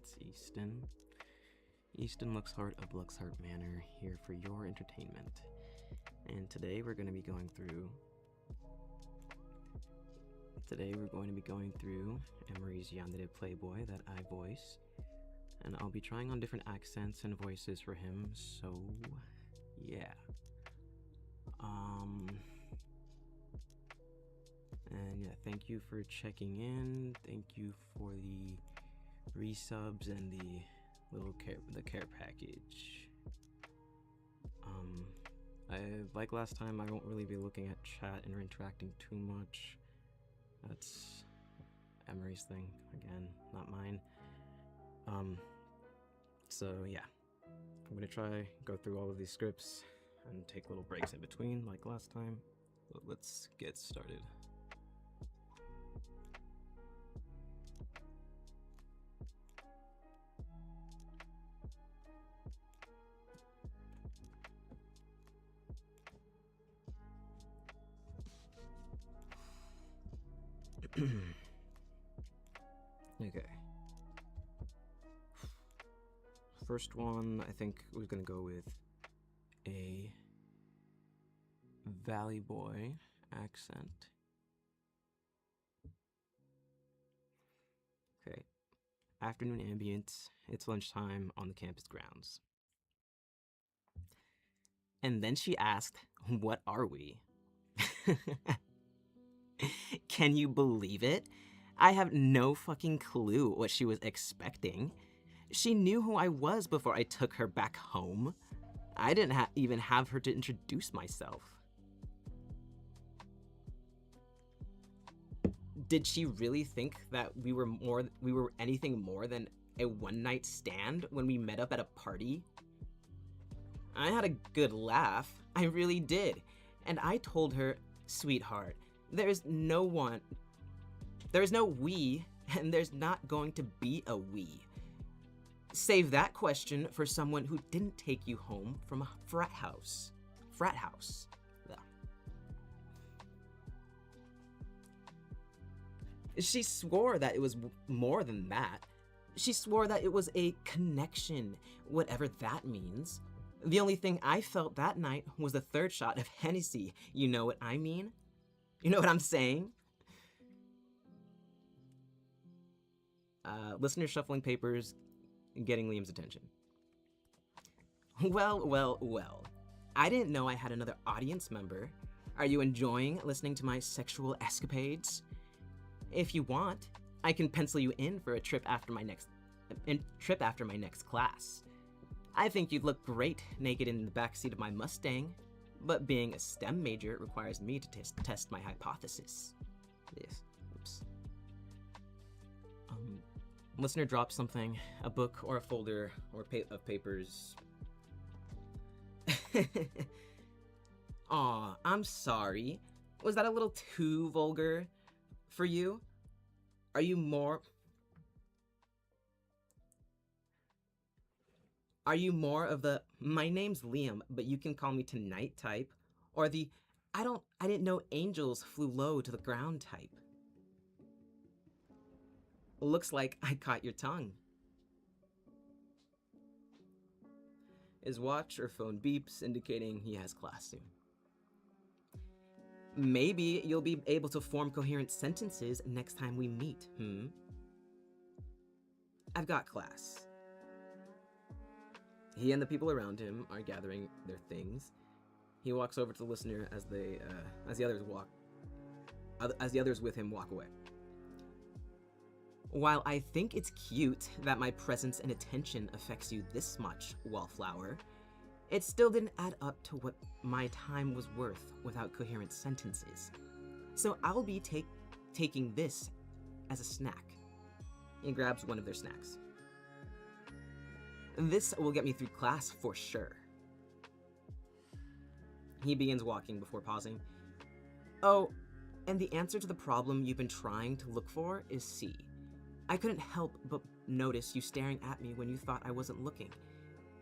it's Easton. Easton Luxheart of Luxheart Manor, here for your entertainment. And today we're going to be going through Emmy's Yandere Playboy that I voice. And I'll be trying on different accents and voices for him, so yeah. And yeah, thank you for checking in. Thank you for the resubs and the care package. Like last time, I won't really be looking at chat and interacting too much. That's Emery's thing, again, not mine. So yeah, I'm gonna go through all of these scripts and take little breaks in between like last time. But let's get started. Okay. First one, I think we're gonna go with a Valley Boy accent. Okay. Afternoon ambience. It's lunchtime on the campus grounds. And then she asked, "What are we?" Can you believe it? I have no fucking clue what she was expecting. She knew who I was before I took her back home. I didn't even have her to introduce myself. Did she really think that we were anything more than a one-night stand when we met up at a party? I had a good laugh. I really did. And I told her, "Sweetheart, there's no we, and there's not going to be a we. Save that question for someone who didn't take you home from a frat house. Yeah. She swore that it was more than that. She swore that it was a connection, whatever that means. The only thing I felt that night was the third shot of Hennessy. You know what I mean? You know what I'm saying? Listener shuffling papers, getting Liam's attention. Well. I didn't know I had another audience member. Are you enjoying listening to my sexual escapades? If you want, I can pencil you in for a trip after my next class. I think you'd look great naked in the backseat of my Mustang, but being a STEM major requires me to test my hypothesis. Yes. Oops. Listener drops something, a book or a folder or of papers. Aw, I'm sorry. Was that a little too vulgar for you? Are you more of the "my name's Liam, but you can call me tonight" type, or the I didn't know angels flew low to the ground" type? Looks like I caught your tongue. His watch or phone beeps, indicating he has class soon. Maybe you'll be able to form coherent sentences next time we meet, I've got class. He and the people around him are gathering their things. He walks over to the listener as the others with him walk away. While I think it's cute that my presence and attention affects you this much, Wallflower, it still didn't add up to what my time was worth without coherent sentences. So I'll be taking this as a snack. He grabs one of their snacks. This will get me through class for sure. He begins walking before pausing. Oh, and the answer to the problem you've been trying to look for is C. I couldn't help but notice you staring at me when you thought I wasn't looking.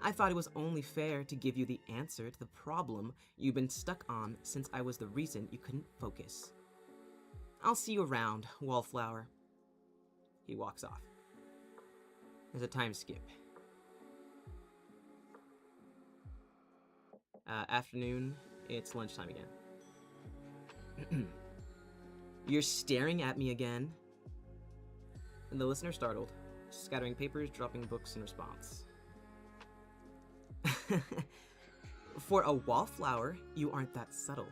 I thought it was only fair to give you the answer to the problem you've been stuck on since I was the reason you couldn't focus. I'll see you around, Wallflower. He walks off. There's a time skip. Afternoon, it's lunchtime again. You're staring at me again? And the listener startled, scattering papers, dropping books in response. For a wallflower, you aren't that subtle.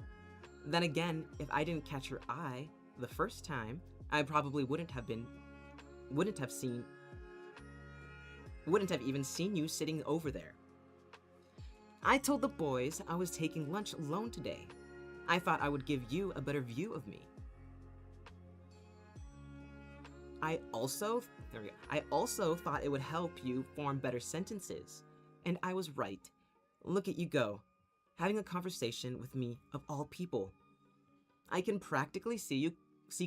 Then again, if I didn't catch your eye the first time, I probably wouldn't have even seen you sitting over there. I told the boys I was taking lunch alone today. I thought I would give you a better view of me. I also thought it would help you form better sentences. And I was right. Look at you go, having a conversation with me of all people. I can practically see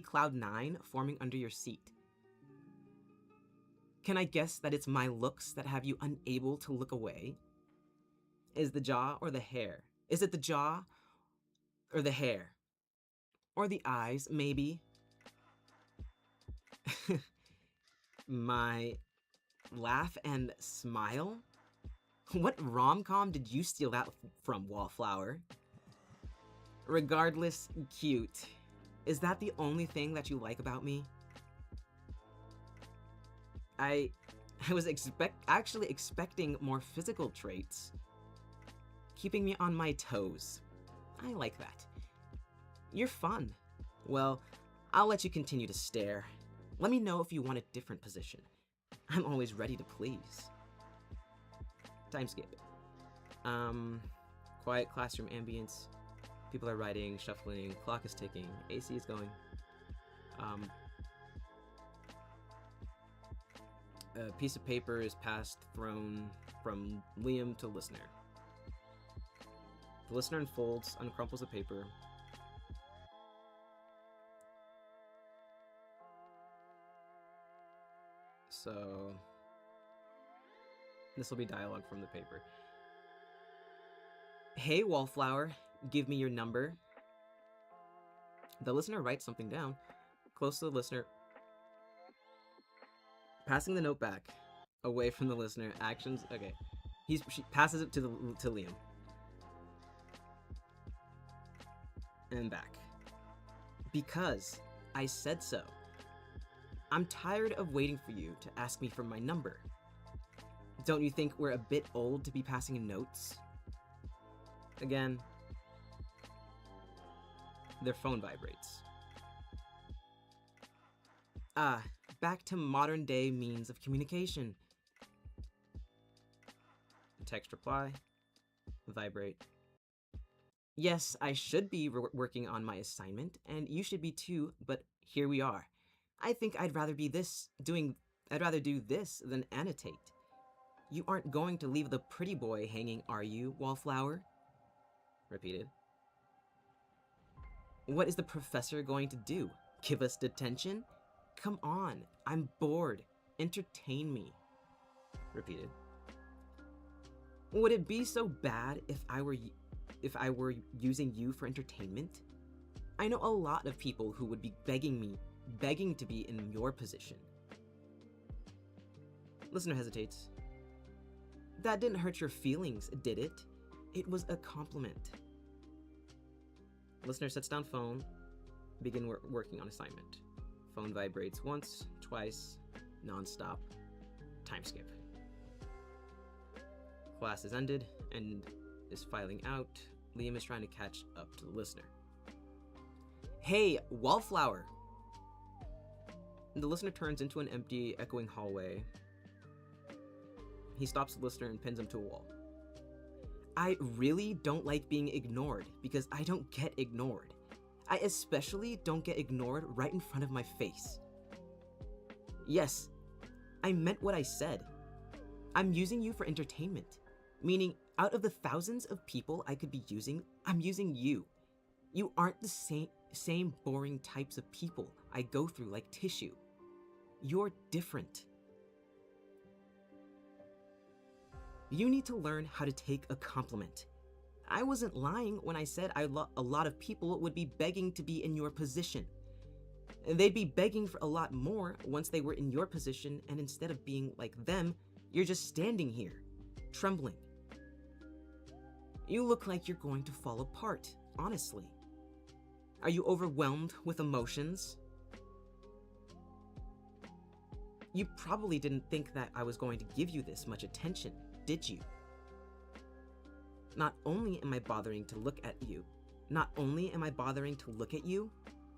Cloud 9 forming under your seat. Can I guess that it's my looks that have you unable to look away? Is the jaw or the hair? Is it the jaw or the hair? Or the eyes, maybe? My laugh and smile? What rom-com did you steal that from, Wallflower? Regardless, cute. Is that the only thing that you like about me? I was actually expecting more physical traits. Keeping me on my toes. I like that. You're fun. Well, I'll let you continue to stare. Let me know if you want a different position. I'm always ready to please. Time skip. Quiet classroom ambience. People are writing, shuffling, clock is ticking, AC is going. A piece of paper is thrown from Liam to listener. The listener unfolds, uncrumples the paper. So, this will be dialogue from the paper. Hey, Wallflower, give me your number. The listener writes something down, close to the listener. Passing the note back, away from the listener. Actions, okay. She passes it to Liam. And back. Because I said so. I'm tired of waiting for you to ask me for my number. Don't you think we're a bit old to be passing notes? Again, their phone vibrates. Back to modern day means of communication. Text reply. Vibrate. Yes, I should be working on my assignment, and you should be too, but here we are. I think I'd rather do this than annotate. You aren't going to leave the pretty boy hanging, are you, Wallflower? Repeated. What is the professor going to do? Give us detention? Come on, I'm bored. Entertain me. Repeated. Would it be so bad if I were using you for entertainment? I know a lot of people who would be begging to be in your position. Listener hesitates. That didn't hurt your feelings, did it? It was a compliment. Listener sets down phone, begin working on assignment. Phone vibrates once, twice, non-stop. Time skip. Class is ended and is filing out. Liam is trying to catch up to the listener. Hey, Wallflower! The listener turns into an empty, echoing hallway. He stops the listener and pins him to a wall. I really don't like being ignored because I don't get ignored. I especially don't get ignored right in front of my face. Yes, I meant what I said. I'm using you for entertainment, meaning out of the thousands of people I could be using, I'm using you. You aren't the same boring types of people I go through like tissue. You're different. You need to learn how to take a compliment. I wasn't lying when I said a lot of people would be begging to be in your position. They'd be begging for a lot more once they were in your position, and instead of being like them, you're just standing here, trembling. You look like you're going to fall apart, honestly. Are you overwhelmed with emotions? You probably didn't think that I was going to give you this much attention, did you? Not only am I bothering to look at you,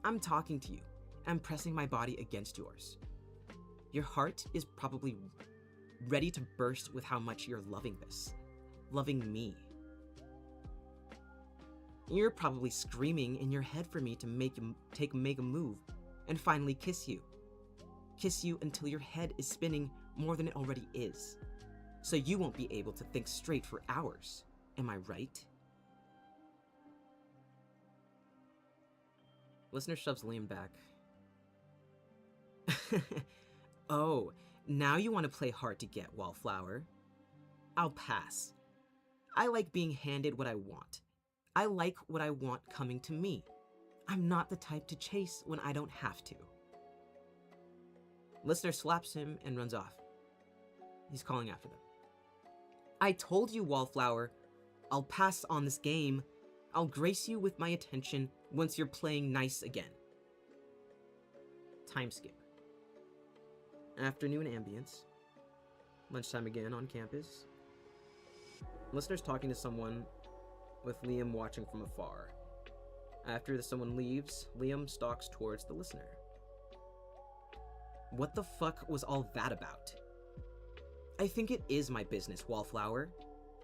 I'm talking to you. I'm pressing my body against yours. Your heart is probably ready to burst with how much you're loving this. Loving me. You're probably screaming in your head for me to make a move and finally kiss you. Kiss you until your head is spinning more than it already is, so you won't be able to think straight for hours. Am I right? Listener shoves Liam back. Oh, now you want to play hard to get, Wallflower. I'll pass. I like being handed what I want. I like what I want coming to me. I'm not the type to chase when I don't have to. Listener slaps him and runs off. He's calling after them. I told you, Wallflower, I'll pass on this game. I'll grace you with my attention once you're playing nice again. Time skip. Afternoon ambience. Lunchtime again on campus. Listener's talking to someone, with Liam watching from afar. After someone leaves, Liam stalks towards the listener. What the fuck was all that about? I think it is my business, Wallflower.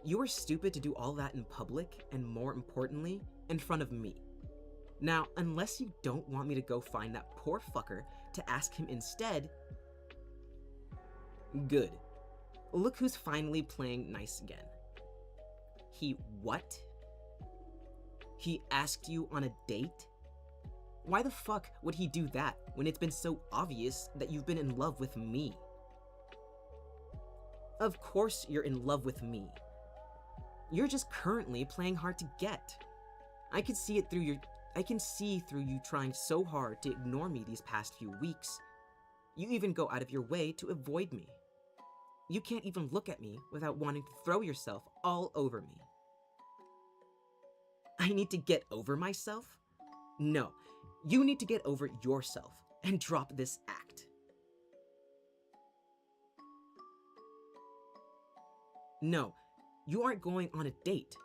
You were stupid to do all that in public, and more importantly, in front of me. Now, unless you don't want me to go find that poor fucker to ask him instead... Good. Look who's finally playing nice again. He what? He asked you on a date? Why the fuck would he do that when it's been so obvious that you've been in love with me? Of course you're in love with me. You're just currently playing hard to get. I can see through you trying so hard to ignore me these past few weeks. You even go out of your way to avoid me. You can't even look at me without wanting to throw yourself all over me. I need to get over myself? No, you need to get over yourself and drop this act. No, you aren't going on a date.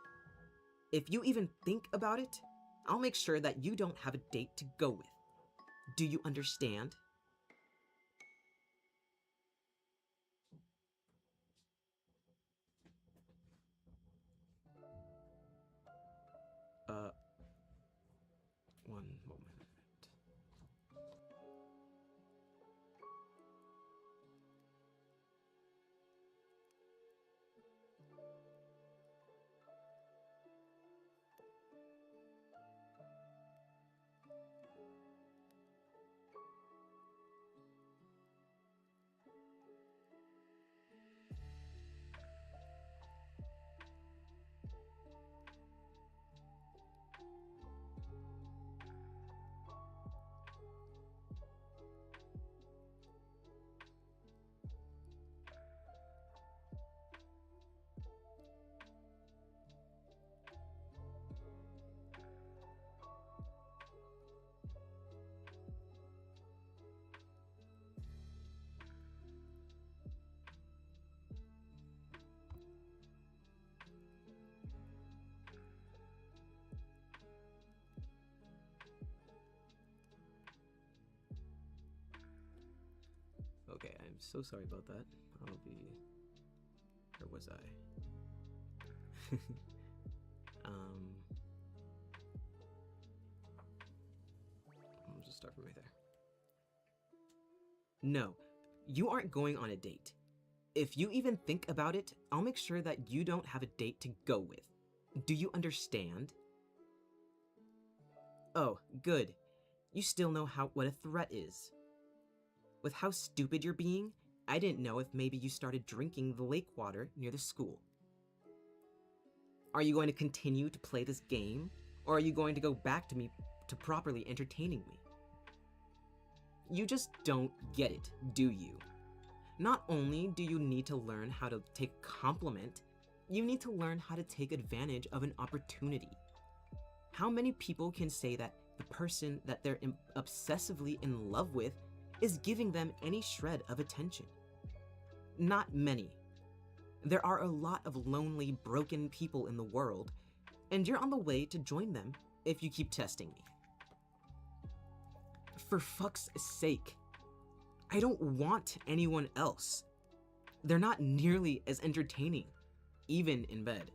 If you even think about it, I'll make sure that you don't have a date to go with. Do you understand? One moment. Okay, I'm so sorry about that. I'll be... Where was I? I'll just start from right there. No, you aren't going on a date. If you even think about it, I'll make sure that you don't have a date to go with. Do you understand? Oh, good. You still know what a threat is. With how stupid you're being, I didn't know if maybe you started drinking the lake water near the school. Are you going to continue to play this game, or are you going to go back to me to properly entertaining me? You just don't get it, do you? Not only do you need to learn how to take a compliment, you need to learn how to take advantage of an opportunity. How many people can say that the person that they're obsessively in love with is giving them any shred of attention? Not many. There are a lot of lonely, broken people in the world, and you're on the way to join them if you keep testing me. For fuck's sake, I don't want anyone else. They're not nearly as entertaining, even in bed.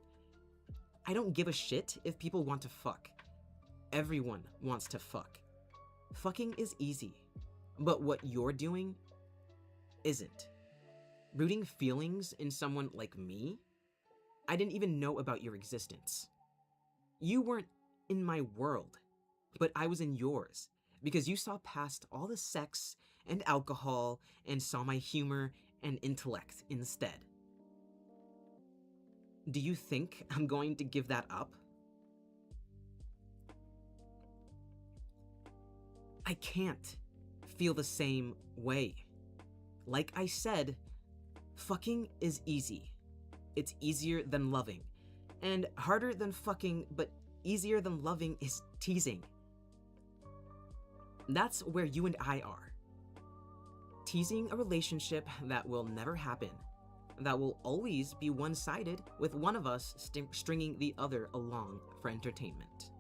I don't give a shit if people want to fuck. Everyone wants to fuck. Fucking is easy, but what you're doing isn't. Rooting feelings in someone like me? I didn't even know about your existence. You weren't in my world, but I was in yours, because you saw past all the sex and alcohol and saw my humor and intellect instead. Do you think I'm going to give that up? I can't feel the same way. Like I said, fucking is easy. It's easier than loving. And harder than fucking, but easier than loving is teasing. That's where you and I are. Teasing a relationship that will never happen, that will always be one-sided, with one of us stringing the other along for entertainment.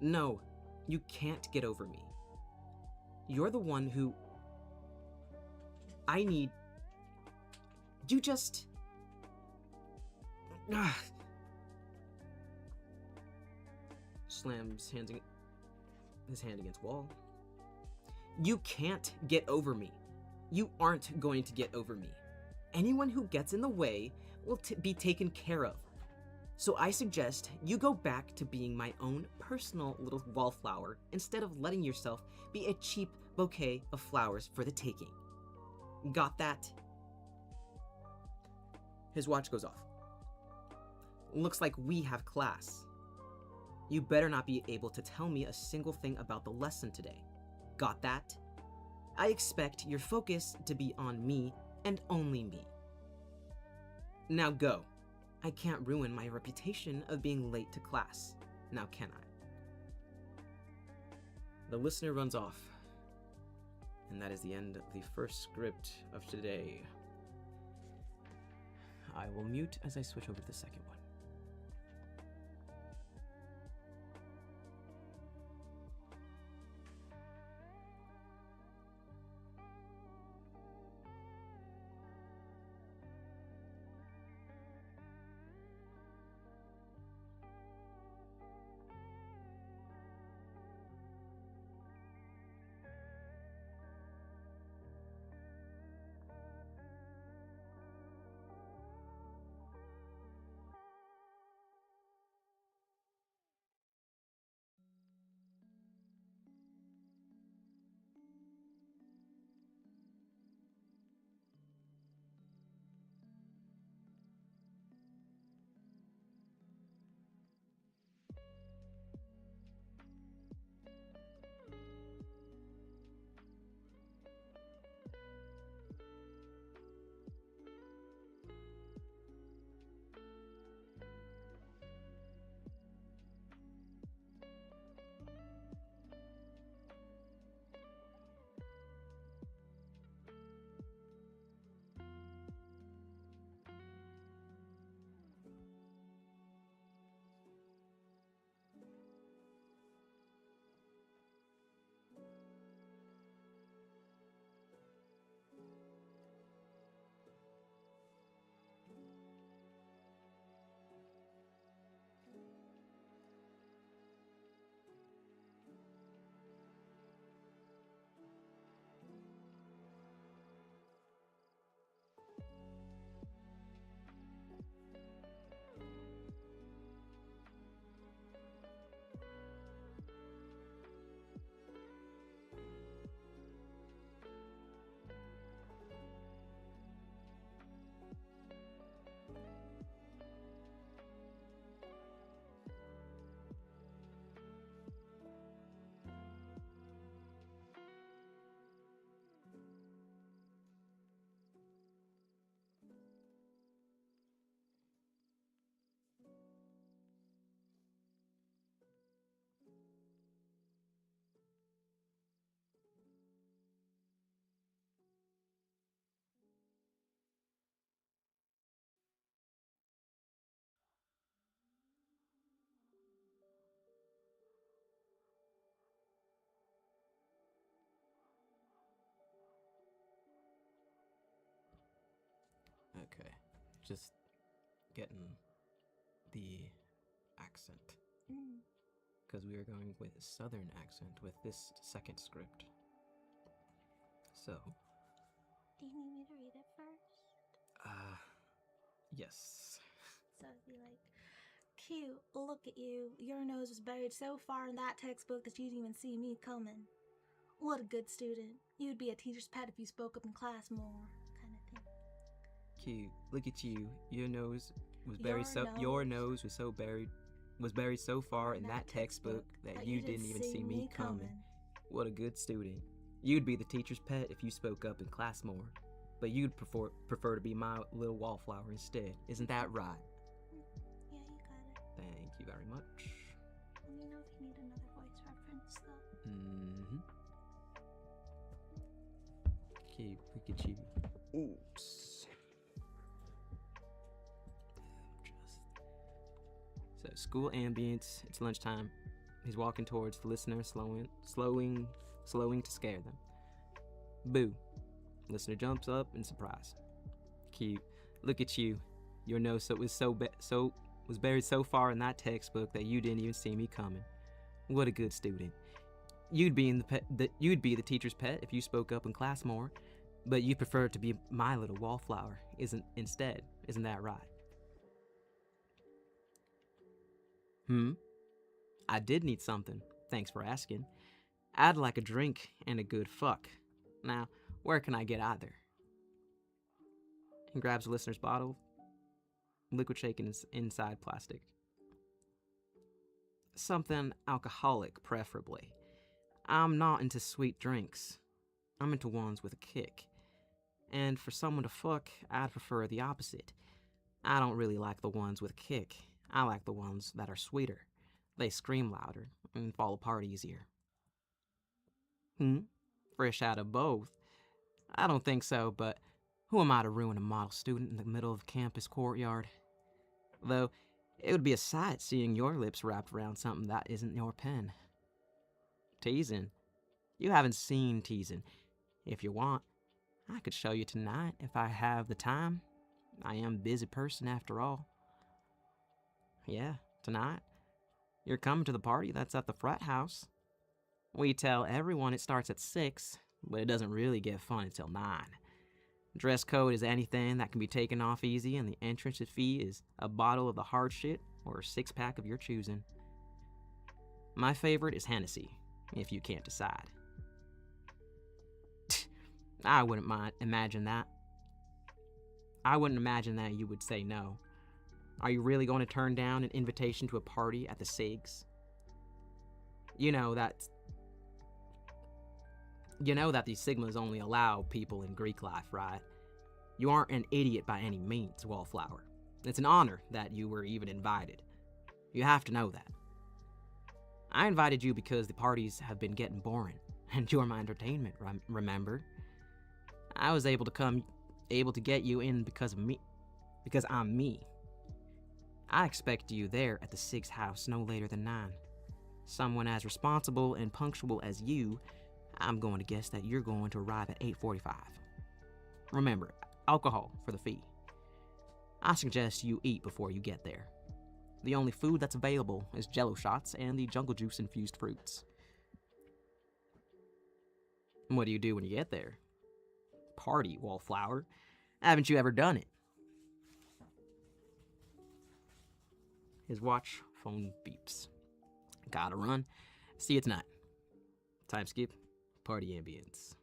No, you can't get over me. You're the one who I need. You just... Slams his hand against wall. You can't get over me. You aren't going to get over me. Anyone who gets in the way will be taken care of. So I suggest you go back to being my own personal little wallflower instead of letting yourself be a cheap bouquet of flowers for the taking. Got that? His watch goes off. Looks like we have class. You better not be able to tell me a single thing about the lesson today. Got that? I expect your focus to be on me and only me. Now go. I can't ruin my reputation of being late to class. Now can I? The listener runs off. And that is the end of the first script of today. I will mute as I switch over to the second one. Okay. Just getting the accent. Because we are going with a southern accent with this second script. So. Do you need me to read it first? Yes. So it'd be like, cute, look at you. Your nose was buried so far in that textbook that you didn't even see me coming. What a good student. You'd be a teacher's pet if you spoke up in class more, kind of thing. Cute, look at you. Your nose was buried was buried so far in that textbook that you didn't even see me coming. What a good student. You'd be the teacher's pet if you spoke up in class more, but you'd prefer to be my little wallflower instead. Isn't that right? Yeah, you got it. Thank you very much. Let me know if you need another voice reference, though. Okay, look at you. Oops. So, school ambience, it's lunchtime. He's walking towards the listener, slowing to scare them. Boo. Listener jumps up in surprise. Cute. Look at you. Your nose was buried so far in that textbook that you didn't even see me coming. What a good student. You'd be the teacher's pet if you spoke up in class more, but you prefer to be my little wallflower isn't that right? I did need something. Thanks for asking. I'd like a drink and a good fuck. Now, where can I get either? He grabs the listener's bottle, liquid shaken inside plastic. Something alcoholic, preferably. I'm not into sweet drinks. I'm into ones with a kick. And for someone to fuck, I'd prefer the opposite. I don't really like the ones with a kick. I like the ones that are sweeter. They scream louder and fall apart easier. Fresh out of both? I don't think so, but who am I to ruin a model student in the middle of a campus courtyard? Though, it would be a sight seeing your lips wrapped around something that isn't your pen. Teasing? You haven't seen teasing. If you want, I could show you tonight if I have the time. I am a busy person after all. Yeah, tonight. You're coming to the party that's at the frat house. We tell everyone it starts at 6, but it doesn't really get fun until 9. Dress code is anything that can be taken off easy, and the entrance fee is a bottle of the hard shit or a 6-pack of your choosing. My favorite is Hennessy, if you can't decide. I wouldn't imagine that you would say no. Are you really going to turn down an invitation to a party at the SIGs? You know that the Sigmas only allow people in Greek life, right? You aren't an idiot by any means, Wallflower. It's an honor that you were even invited. You have to know that. I invited you because the parties have been getting boring, and you're my entertainment, remember? I was able to get you in because of me. Because I'm me. I expect you there at the SIG's house no later than 9. Someone as responsible and punctual as you, I'm going to guess that you're going to arrive at 8:45. Remember, alcohol for the fee. I suggest you eat before you get there. The only food that's available is Jello shots and the jungle juice infused fruits. What do you do when you get there? Party, Wallflower. Haven't you ever done it? His watch phone beeps. Gotta run. See you tonight. Time skip. Party ambience.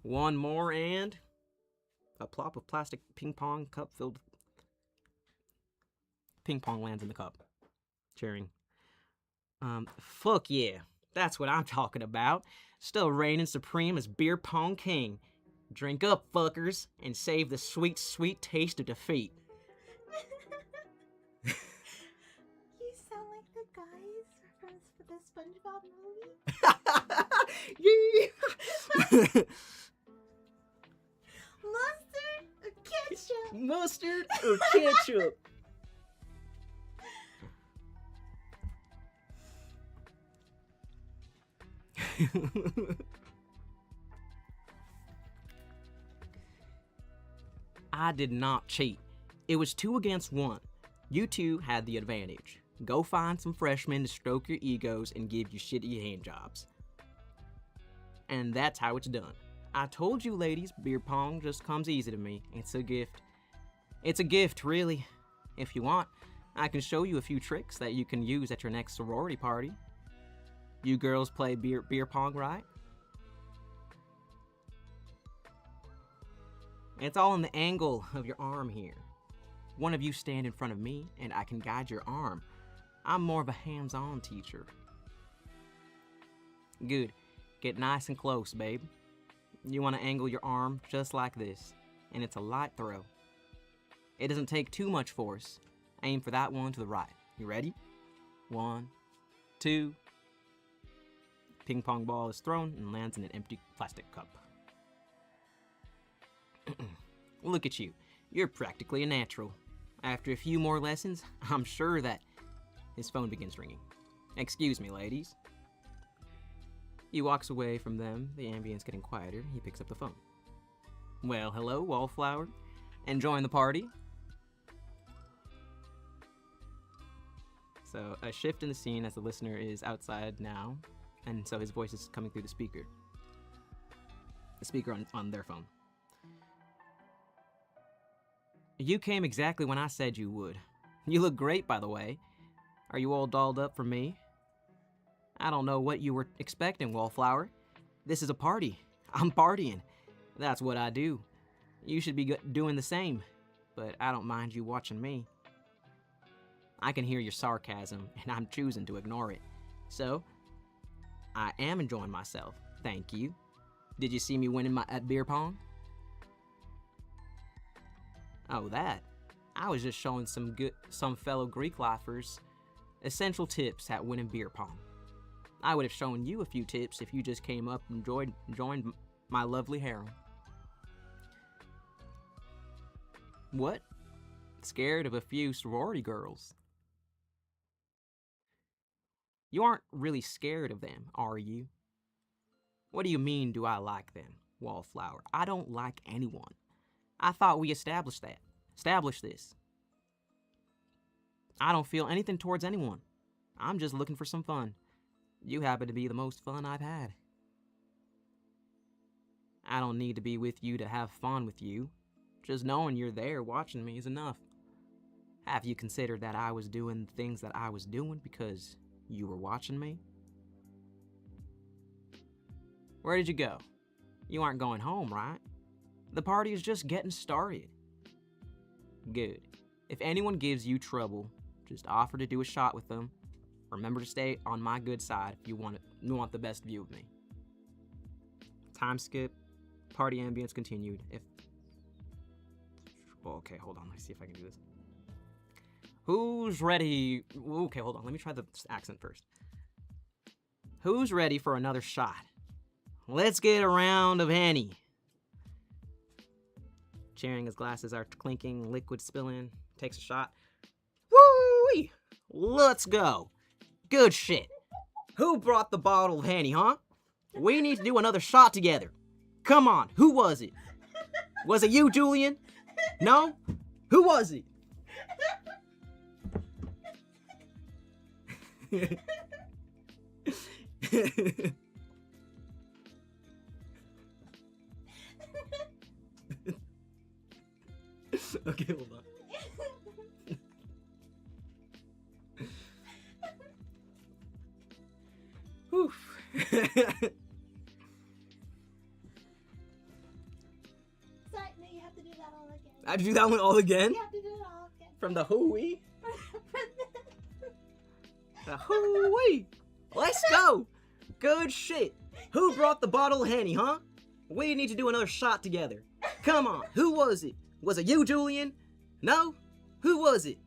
One more and a plop of plastic ping pong cup filled. Ping pong lands in the cup. Cheering. Fuck yeah. That's what I'm talking about. Still reigning supreme as beer pong king. Drink up, fuckers, and save the sweet, sweet taste of defeat. You sound like the guys from the SpongeBob movie. Yeah. Mustard or ketchup? Mustard or ketchup? I did not cheat. It was 2 against 1. You two had the advantage. Go find some freshmen to stroke your egos and give you shitty hand jobs. And that's how it's done. I told you ladies, beer pong just comes easy to me. It's a gift. It's a gift, really. If you want, I can show you a few tricks that you can use at your next sorority party. You girls play beer pong, right? It's all in the angle of your arm here. One of you stand in front of me, and I can guide your arm. I'm more of a hands-on teacher. Good. Get nice and close, babe. You want to angle your arm just like this, and it's a light throw. It doesn't take too much force. Aim for that one to the right. You ready? 1, 2. Ping pong ball is thrown and lands in an empty plastic cup. Look at you. You're practically a natural. After a few more lessons, I'm sure that... His phone begins ringing. Excuse me, ladies. He walks away from them, the ambience getting quieter. He picks up the phone. Well, hello, Wallflower. Enjoying the party? So, a shift in the scene as the listener is outside now, and so his voice is coming through the speaker. The speaker on their phone. You came exactly when I said you would. You look great, by the way. Are you all dolled up for me? I don't know what you were expecting, Wallflower. This is a party. I'm partying. That's what I do. You should be doing the same, but I don't mind you watching me. I can hear your sarcasm, and I'm choosing to ignore it. So, I am enjoying myself. Thank you. Did you see me winning at beer pong? Oh, that. I was just showing some fellow Greek lifers essential tips at winning beer pong. I would have shown you a few tips if you just came up and joined my lovely harem. What? Scared of a few sorority girls? You aren't really scared of them, are you? What do you mean, do I like them, Wallflower? I don't like anyone. I thought we established this. I don't feel anything towards anyone. I'm just looking for some fun. You happen to be the most fun I've had. I don't need to be with you to have fun with you. Just knowing you're there watching me is enough. Have you considered that I was doing the things that I was doing because you were watching me? Where did you go? You aren't going home, right? The party is just getting started. Good. If anyone gives you trouble, just offer to do a shot with them. Remember to stay on my good side if you want the best view of me. Time skip. Party ambience continued. Okay, hold on. Let's see if I can do this. Who's ready? Okay, hold on. Let me try the accent first. Who's ready for another shot? Let's get a round of Henny. Cheering as glasses are clinking, liquid spilling. Takes a shot. Woo-wee! Let's go. Good shit. Who brought the bottle of Henny, huh? We need to do another shot together. Come on, who was it? Was it you, Julian? No? Who was it? Okay, hold on. Whew. Sorry, no, you have to do that all again. I have to do that one all again? You have to do it all again. From the hooey? The hooey! Let's go! Good shit. Who brought the bottle of Henny, huh? We need to do another shot together. Come on, who was it? Was it you, Julian? No? Who was it?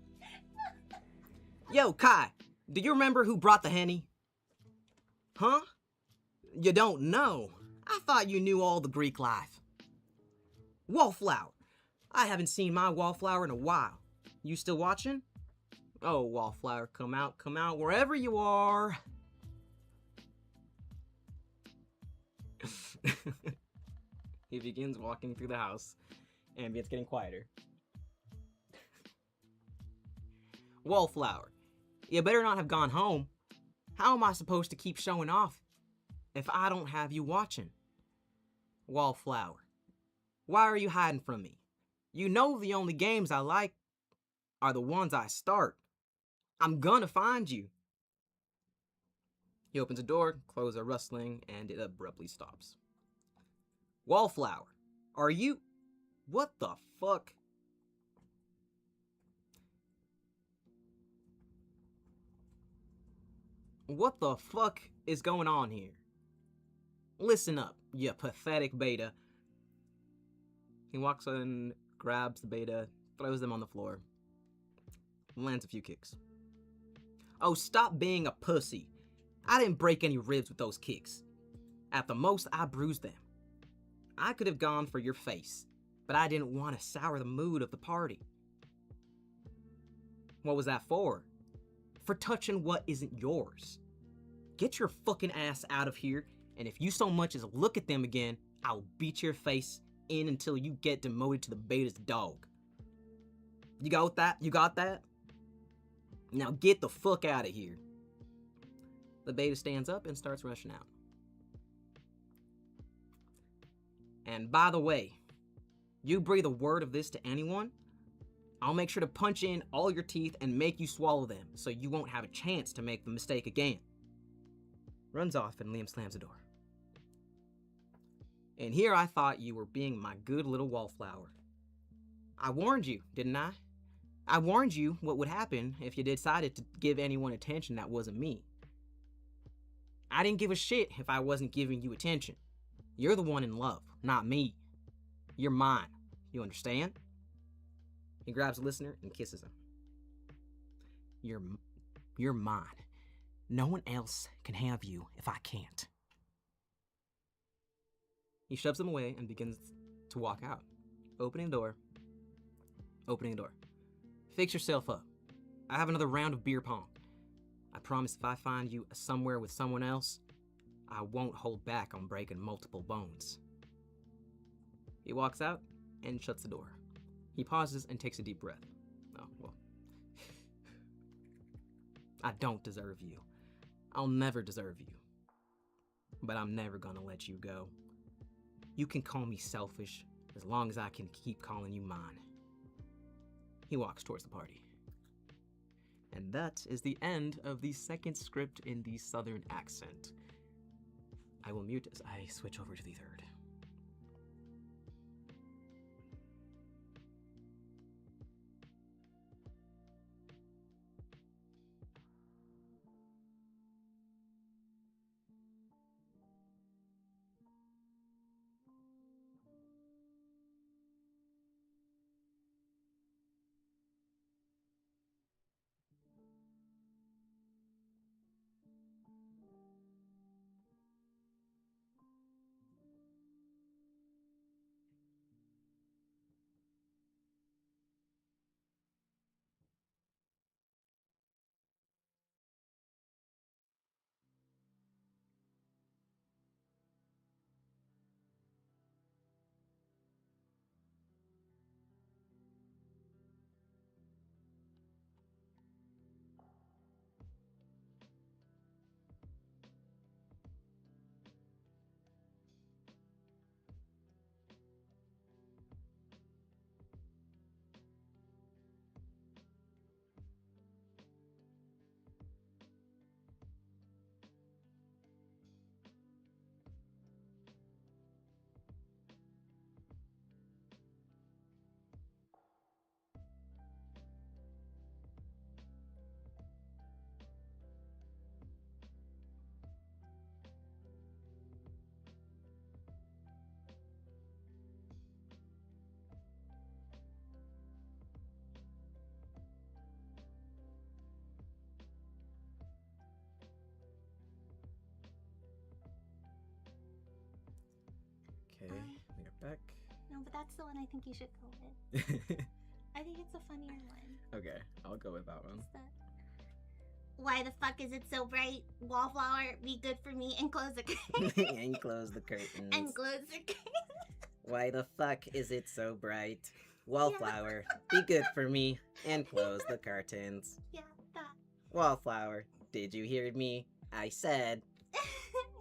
Yo, Kai, do you remember who brought the Henny? Huh? You don't know? I thought you knew all the Greek life. Wallflower. I haven't seen my Wallflower in a while. You still watching? Oh, Wallflower, come out, wherever you are. He begins walking through the house. Ambient's getting quieter. Wallflower, you better not have gone home. How am I supposed to keep showing off if I don't have you watching? Wallflower, why are you hiding from me? You know the only games I like are the ones I start. I'm gonna find you. He opens a door, clothes are rustling, and it abruptly stops. Wallflower, are you... What the fuck? What the fuck is going on here? Listen up, you pathetic beta. He walks in, grabs the beta, throws them on the floor, lands a few kicks. Oh, stop being a pussy. I didn't break any ribs with those kicks. At the most, I bruised them. I could have gone for your face, but I didn't want to sour the mood of the party. What was that for? For touching what isn't yours. Get your fucking ass out of here, and if you so much as look at them again, I'll beat your face in until you get demoted to the beta's dog. You got that? You got that? Now get the fuck out of here. The beta stands up and starts rushing out. And by the way, you breathe a word of this to anyone, I'll make sure to punch in all your teeth and make you swallow them so you won't have a chance to make the mistake again. Runs off and Liam slams the door. And here I thought you were being my good little wallflower. I warned you, didn't I? I warned you what would happen if you decided to give anyone attention that wasn't me. I didn't give a shit if I wasn't giving you attention. You're the one in love, not me. You're mine. You understand? He grabs the listener and kisses him. You're mine. No one else can have you if I can't. He shoves him away and begins to walk out, opening the door. Fix yourself up. I have another round of beer pong. I promise if I find you somewhere with someone else, I won't hold back on breaking multiple bones. He walks out and shuts the door. He pauses and takes a deep breath. Oh, well. I don't deserve you. I'll never deserve you. But I'm never gonna let you go. You can call me selfish as long as I can keep calling you mine. He walks towards the party. And that is the end of the second script in the southern accent. I will mute as I switch over to the third. Okay, we are back. No, but that's the one I think you should go with. I think it's a funnier one. Okay, I'll go with that one. It's Why the fuck is it so bright? Wallflower, be good for me and close the curtains. And close the curtains. And close the curtains. Why the fuck is it so bright? Wallflower, be good for me and close the curtains. Yeah, that. Wallflower, did you hear me? I said.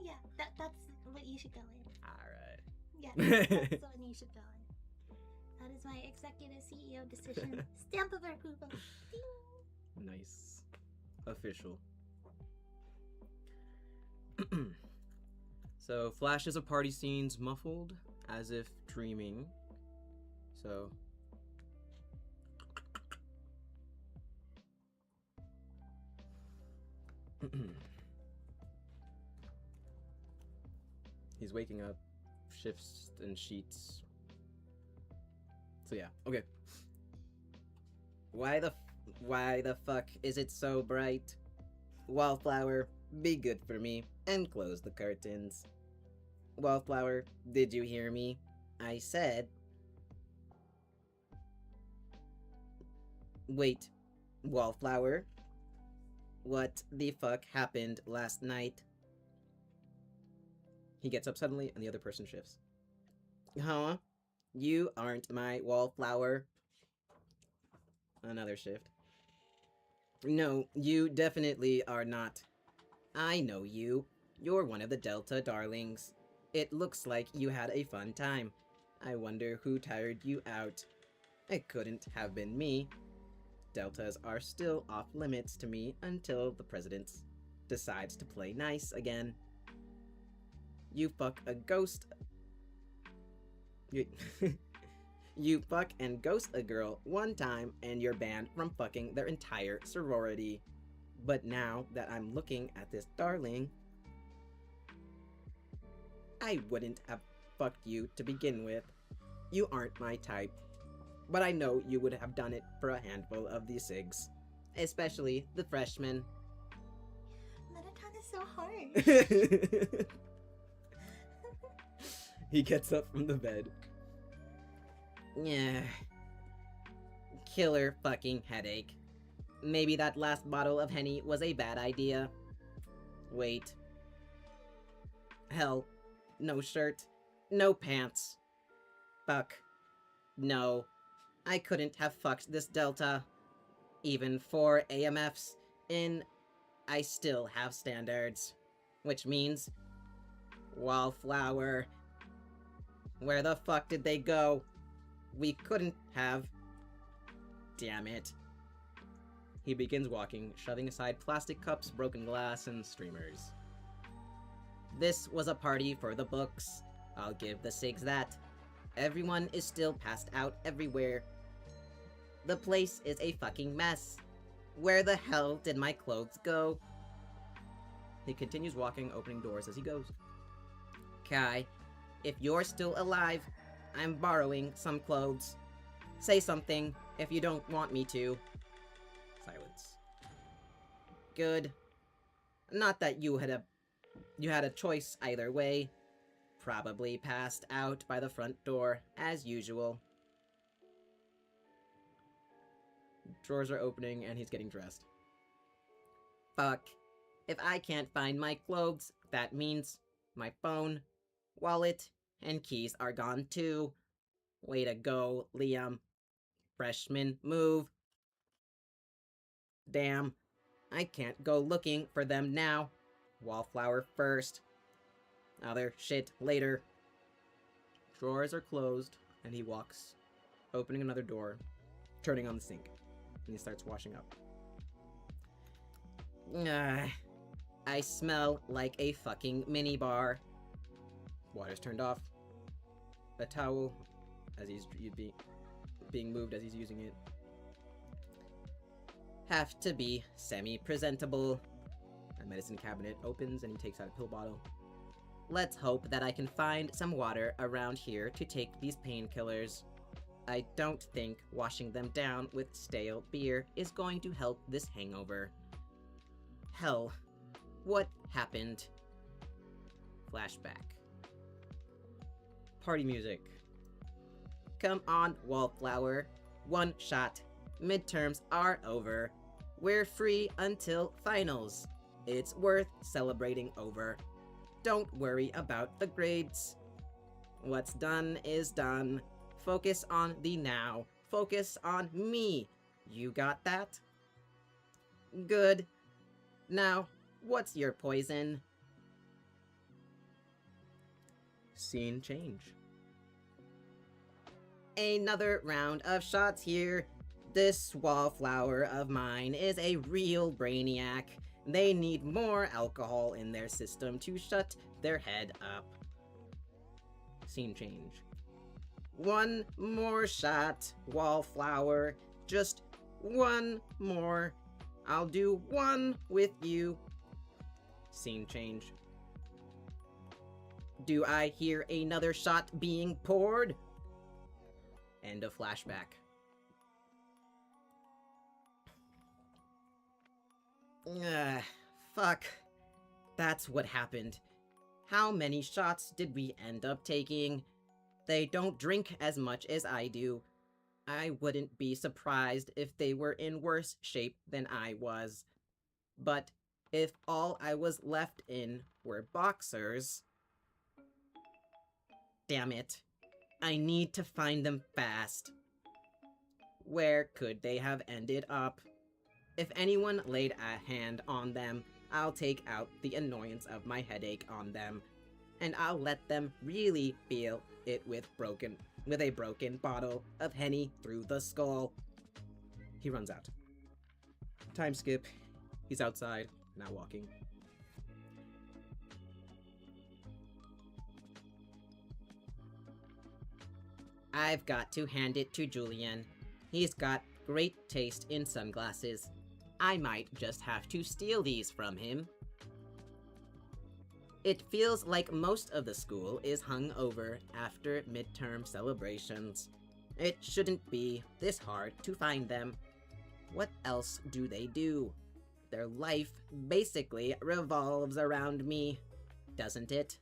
Yeah, that's what you should go in. Alright. Yeah, that's what you should go in. That is my executive CEO decision. Stamp of approval. Ding. Nice. Official. So, flashes of party scenes muffled, as if dreaming. So... He's waking up, shifts and sheets. So yeah, okay. Why the fuck is it so bright? Wallflower, be good for me and close the curtains. Wallflower, did you hear me? I said... Wait, Wallflower? What the fuck happened last night? He gets up suddenly and the other person shifts. Huh? You aren't my Wallflower. Another shift. No, you definitely are not. I know you. You're one of the Delta darlings. It looks like you had a fun time. I wonder who tired you out. It couldn't have been me. Deltas are still off limits to me until the president decides to play nice again. You fuck a ghost... You fuck and ghost a girl one time and you're banned from fucking their entire sorority. But now that I'm looking at this darling, I wouldn't have fucked you to begin with. You aren't my type. But I know you would have done it for a handful of the SIGs. Especially the freshmen. Metatron is so hard. He gets up from the bed. Yeah. Killer fucking headache. Maybe that last bottle of Henny was a bad idea. Wait. Hell. No shirt. No pants. Fuck. No. I couldn't have fucked this Delta. Even 4 AMFs in, I still have standards. Which means... Wallflower. Where the fuck did they go? We couldn't have... Damn it. He begins walking, shoving aside plastic cups, broken glass, and streamers. This was a party for the books. I'll give the SIGs that. Everyone is still passed out everywhere. The place is a fucking mess. Where the hell did my clothes go? He continues walking, opening doors as he goes. Kai, if you're still alive, I'm borrowing some clothes. Say something if you don't want me to. Silence. Good. Not that you had a choice either way. Probably passed out by the front door, as usual. Drawers are opening and he's getting dressed. Fuck. If I can't find my clothes, that means my phone, wallet, and keys are gone too. Way to go, Liam. Freshman move. Damn. I can't go looking for them now. Wallflower first. Other shit later. Drawers are closed, and he walks, opening another door, turning on the sink, and he starts washing up. I smell like a fucking minibar. Water's turned off. A towel, as he's being moved as he's using it. Have to be semi-presentable. A medicine cabinet opens and he takes out a pill bottle. Let's hope that I can find some water around here to take these painkillers. I don't think washing them down with stale beer is going to help this hangover. Hell, what happened? Flashback. Party music. Come on, Wallflower. One shot. Midterms are over. We're free until finals. It's worth celebrating over. Don't worry about the grades. What's done is done. Focus on the now. Focus on me. You got that? Good. Now, what's your poison? Scene change. Another round of shots here. This wallflower of mine is a real brainiac. They need more alcohol in their system to shut their head up. Scene change. One more shot, wallflower. Just one more. I'll do one with you. Scene change. Do I hear another shot being poured? End of flashback. Fuck. That's what happened. How many shots did we end up taking? They don't drink as much as I do. I wouldn't be surprised if they were in worse shape than I was. But if all I was left in were boxers... Damn it. I need to find them fast. Where could they have ended up? If anyone laid a hand on them, I'll take out the annoyance of my headache on them. And I'll let them really feel it with a broken bottle of Henny through the skull. He runs out. Time skip. He's outside, now walking. I've got to hand it to Julian. He's got great taste in sunglasses. I might just have to steal these from him. It feels like most of the school is hung over after midterm celebrations. It shouldn't be this hard to find them. What else do they do? Their life basically revolves around me, doesn't it?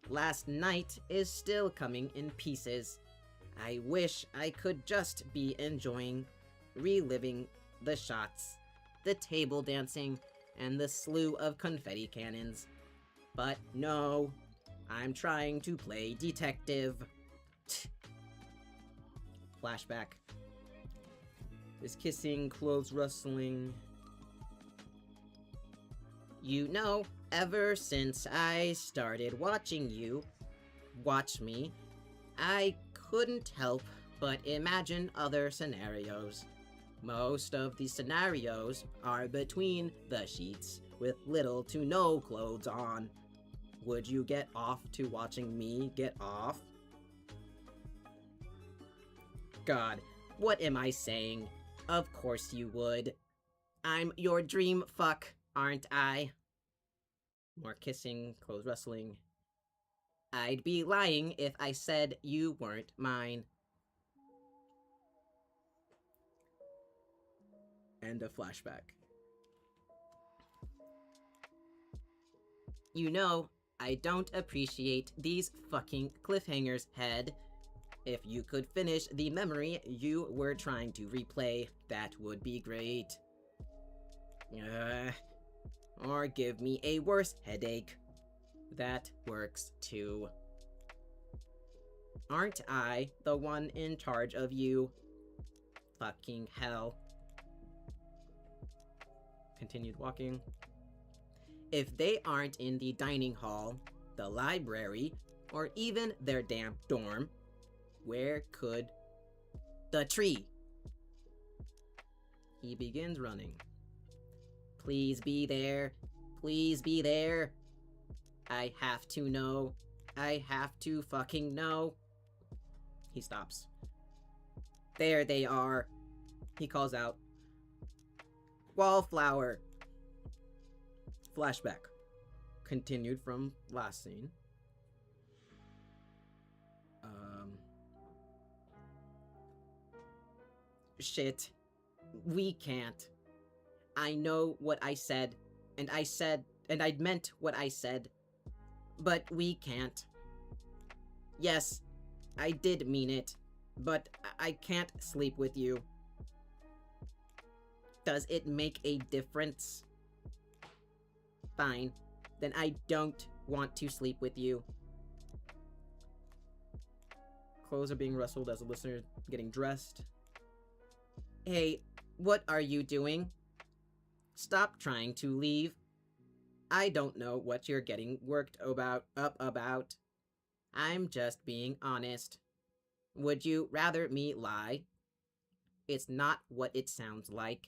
Last night is still coming in pieces. I wish I could just be enjoying, reliving the shots, the table dancing, and the slew of confetti cannons. But no, I'm trying to play detective. Flashback. Is kissing, clothes rustling. You know, ever since I started watching you watch me, I couldn't help but imagine other scenarios. Most of the scenarios are between the sheets, with little to no clothes on. Would you get off to watching me get off? God, what am I saying? Of course you would. I'm your dream fuck, aren't I? More kissing, clothes rustling. I'd be lying if I said you weren't mine. End of flashback. You know, I don't appreciate these fucking cliffhangers, Head. If you could finish the memory you were trying to replay, that would be great. Or give me a worse headache. That works too. Aren't I the one in charge of you? Fucking hell. Continued walking. If they aren't in the dining hall, the library, or even their damn dorm, where could... The tree! He begins running. Please be there. Please be there. I have to know. I have to fucking know. He stops. There they are. He calls out. Wallflower. Flashback. Continued from last scene. Shit. We can't. I know what I said, and I meant what I said. But we can't. Yes, I did mean it, but I can't sleep with you. Does it make a difference? Fine. Then I don't want to sleep with you. Clothes are being rustled as the listener is getting dressed. Hey, what are you doing? Stop trying to leave. I don't know what you're getting worked up about. I'm just being honest. Would you rather me lie? It's not what it sounds like.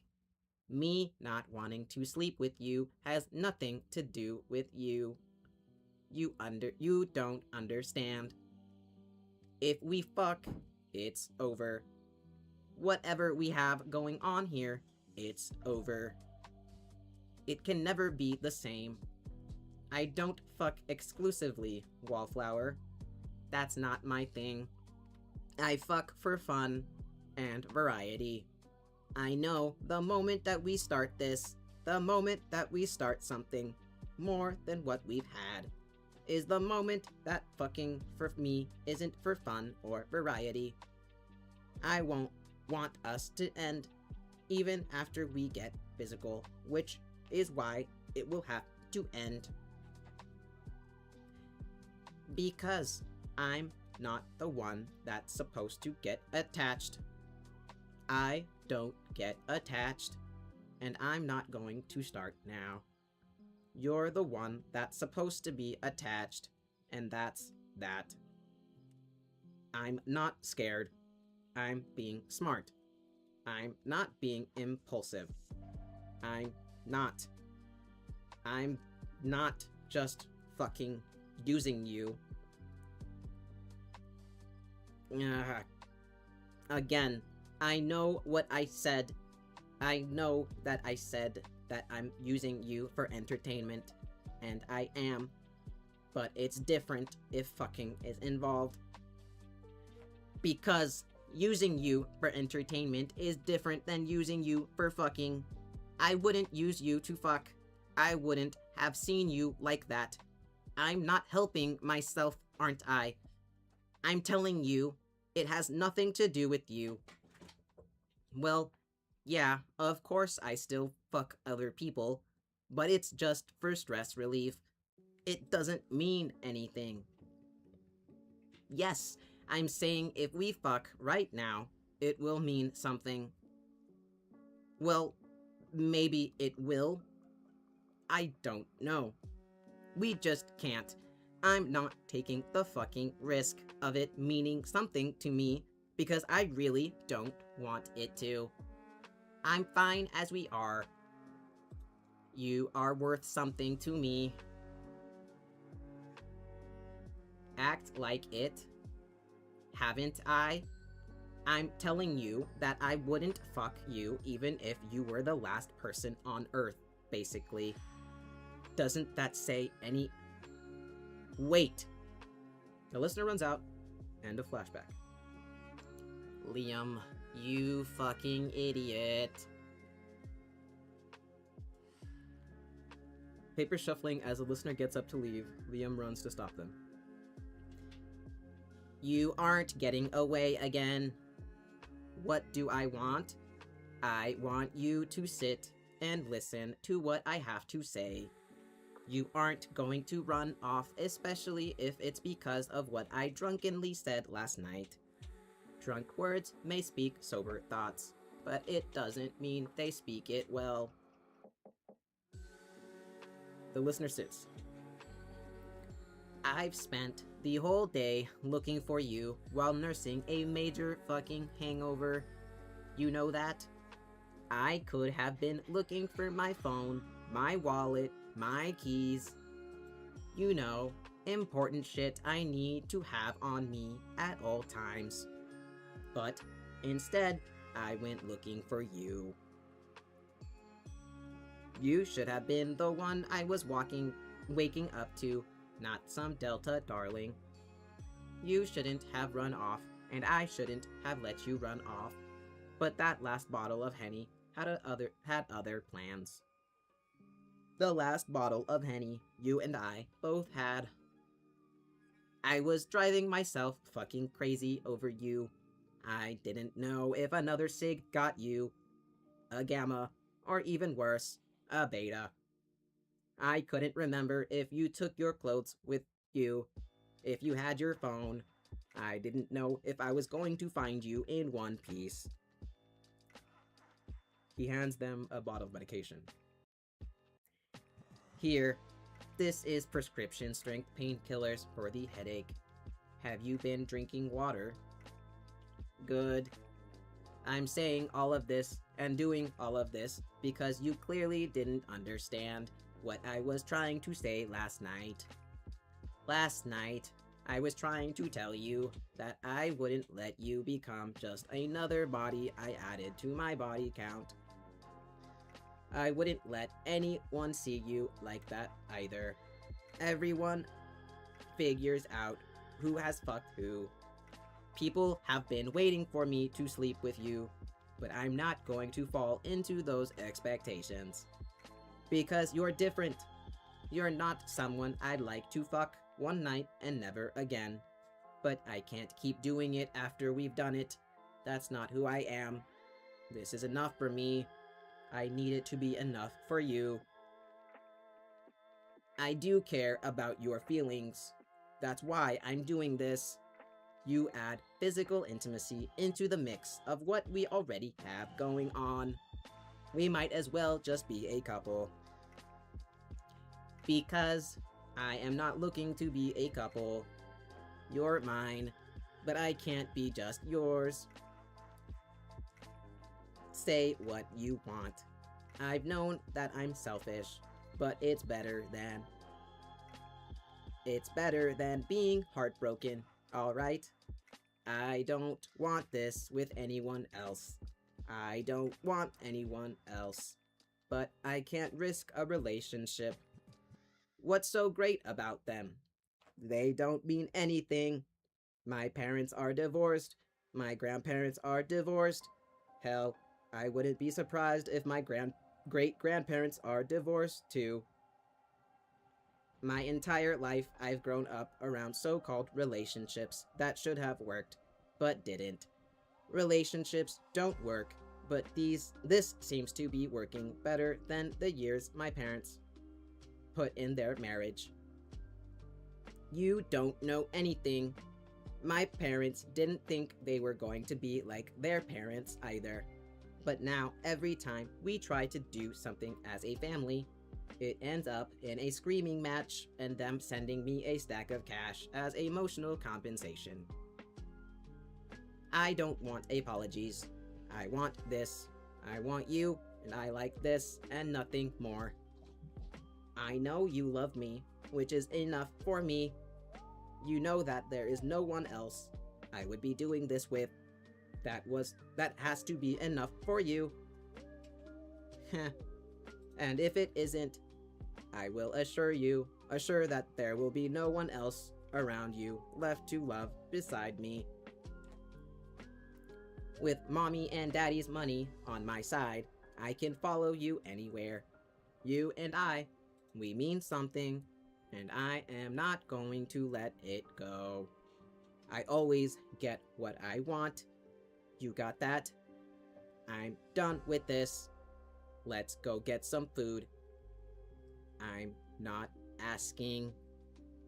Me not wanting to sleep with you has nothing to do with you. You don't understand. If we fuck, it's over. Whatever we have going on here, it's over. It can never be the same. I don't fuck exclusively, Wallflower. That's not my thing. I fuck for fun and variety. I know the moment that we start this, the moment that we start something more than what we've had, is the moment that fucking for me isn't for fun or variety. I won't want us to end even after we get physical, which is why it will have to end. Because I'm not the one that's supposed to get attached. I don't get attached, and I'm not going to start now. You're the one that's supposed to be attached, and that's that. I'm not scared. I'm being smart. I'm not being impulsive. I'm not just fucking using you. Again, I know what I said. I know that I said that I'm using you for entertainment, and I am. But it's different if fucking is involved. Because using you for entertainment is different than using you for fucking. I wouldn't use you to fuck. I wouldn't have seen you like that. I'm not helping myself, aren't I? I'm telling you, it has nothing to do with you. Well, yeah, of course I still fuck other people, but it's just for stress relief. It doesn't mean anything. Yes, I'm saying if we fuck right now, it will mean something. Well, maybe it will. I don't know. We just can't. I'm not taking the fucking risk of it meaning something to me because I really don't want it to. I'm fine as we are. You are worth something to me. Act like it. Haven't I? I'm telling you that I wouldn't fuck you even if you were the last person on Earth, basically. Doesn't that say any... Wait! The listener runs out. End of flashback. Liam, you fucking idiot. Paper shuffling as the listener gets up to leave. Liam runs to stop them. You aren't getting away again. What do I want? I want you to sit and listen to what I have to say. You aren't going to run off, especially if it's because of what I drunkenly said last night. Drunk words may speak sober thoughts, but it doesn't mean they speak it well. The listener sits. I've spent the whole day looking for you while nursing a major fucking hangover. You know that? I could have been looking for my phone, my wallet, my keys. You know, important shit I need to have on me at all times. But instead, I went looking for you. You should have been the one I was waking up to, not some Delta darling. You shouldn't have run off, and I shouldn't have let you run off. But that last bottle of Henny had other plans. The last bottle of Henny you and I both had. I was driving myself fucking crazy over you. I didn't know if another cig got you. A gamma. Or even worse, a beta. I couldn't remember if you took your clothes with you, if you had your phone. I didn't know if I was going to find you in one piece. He hands them a bottle of medication. Here, this is prescription strength painkillers for the headache. Have you been drinking water? Good. I'm saying all of this and doing all of this because you clearly didn't understand what I was trying to say last night. Last night, I was trying to tell you that I wouldn't let you become just another body I added to my body count. I wouldn't let anyone see you like that either. Everyone figures out who has fucked who. People have been waiting for me to sleep with you, but I'm not going to fall into those expectations. Because you're different. You're not someone I'd like to fuck one night and never again. But I can't keep doing it after we've done it. That's not who I am. This is enough for me. I need it to be enough for you. I do care about your feelings. That's why I'm doing this. You add physical intimacy into the mix of what we already have going on. We might as well just be a couple. Because I am not looking to be a couple. You're mine, but I can't be just yours. Say what you want. I've known that I'm selfish, but it's better than being heartbroken, alright? I don't want this with anyone else. I don't want anyone else. But I can't risk a relationship. What's so great about them? They don't mean anything. My parents are divorced. My grandparents are divorced. Hell, I wouldn't be surprised if my great-grandparents are divorced too. My entire life, I've grown up around so-called relationships that should have worked, but didn't. Relationships don't work, but this seems to be working better than the years my parents put in their marriage. You don't know anything. My parents didn't think they were going to be like their parents either. But now, every time we try to do something as a family, it ends up in a screaming match and them sending me a stack of cash as emotional compensation. I don't want apologies. I want this. I want you, and I like this, and nothing more. I know you love me, which is enough for me. You know that there is no one else I would be doing this with. That has to be enough for you. And if it isn't, I will assure that there will be no one else around you left to love beside me. With mommy and daddy's money on my side, I can follow you anywhere. You and I, we mean something, and I am not going to let it go. I always get what I want. You got that? I'm done with this. Let's go get some food. I'm not asking.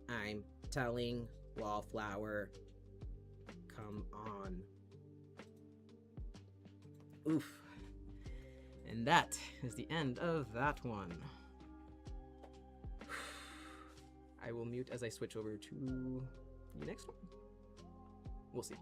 I'm telling Wallflower. Come on. Oof. And that is the end of that one. I will mute as I switch over to the next one. We'll see.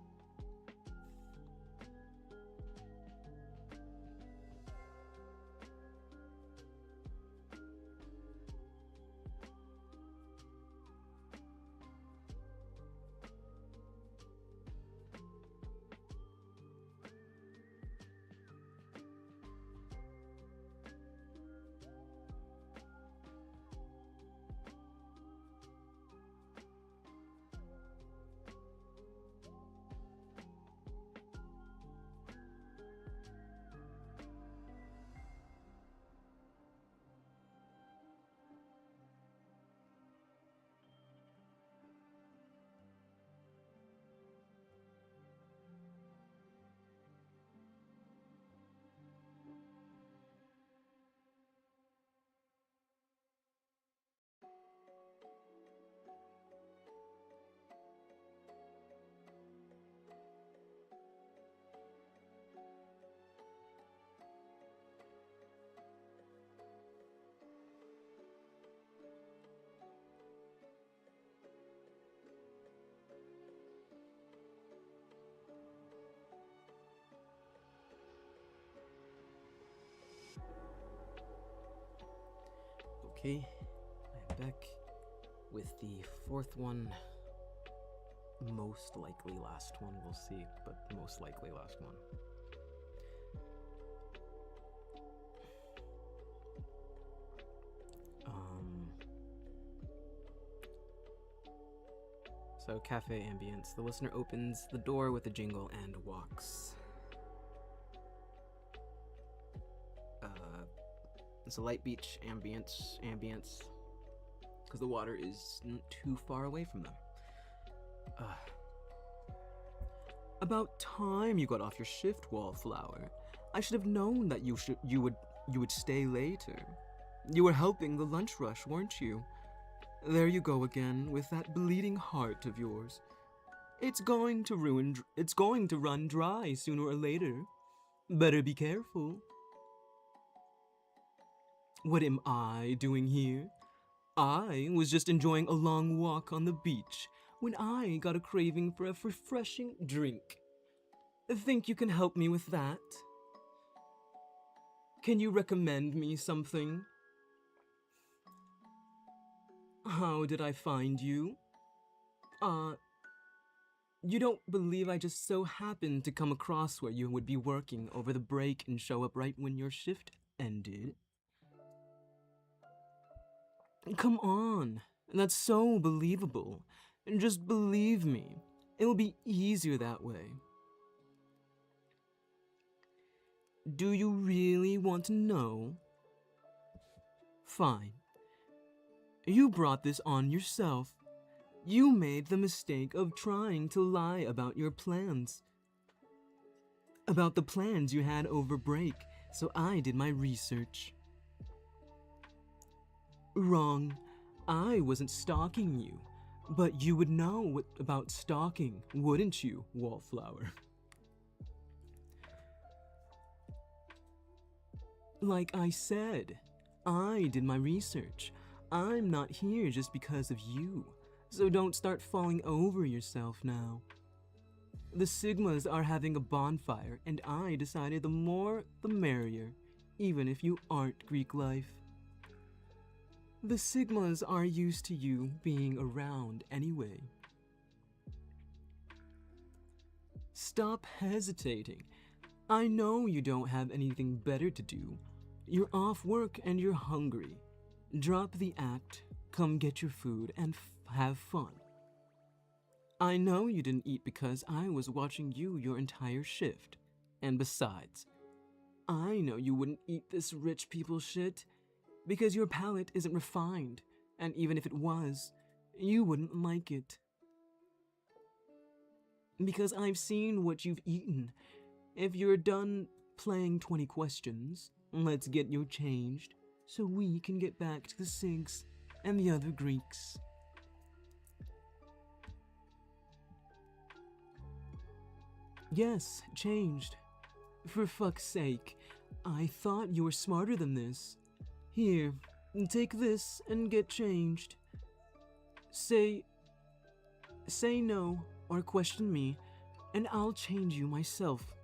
Okay, I'm back with the fourth one. Most likely last one, we'll see, but most likely last one. So, cafe ambience. The listener opens the door with a jingle and walks. It's a light beach ambience, because the water isn't too far away from them. About time you got off your shift, Wallflower. I should have known that you would stay later. You were helping the lunch rush, weren't you? There you go again with that bleeding heart of yours. It's going to run dry sooner or later. Better be careful. What am I doing here? I was just enjoying a long walk on the beach when I got a craving for a refreshing drink. Think you can help me with that? Can you recommend me something? How did I find you? You don't believe I just so happened to come across where you would be working over the break and show up right when your shift ended? Come on, that's so believable. Just believe me, it'll be easier that way. Do you really want to know? Fine. You brought this on yourself. You made the mistake of trying to lie about your plans. About the plans you had over break, so I did my research. Wrong. I wasn't stalking you, but you would know about stalking, wouldn't you, Wallflower? Like I said, I did my research. I'm not here just because of you, so don't start falling over yourself now. The Sigmas are having a bonfire, and I decided the more the merrier, even if you aren't Greek life. The Sigmas are used to you being around anyway. Stop hesitating. I know you don't have anything better to do. You're off work and you're hungry. Drop the act, come get your food, and have fun. I know you didn't eat because I was watching you your entire shift. And besides, I know you wouldn't eat this rich people shit because your palate isn't refined, and even if it was, you wouldn't like it. Because I've seen what you've eaten. If you're done playing 20 questions, let's get you changed so we can get back to the Sigs and the other Greeks. Yes, changed. For fuck's sake, I thought you were smarter than this. Here, take this and get changed. Say no or question me, and I'll change you myself.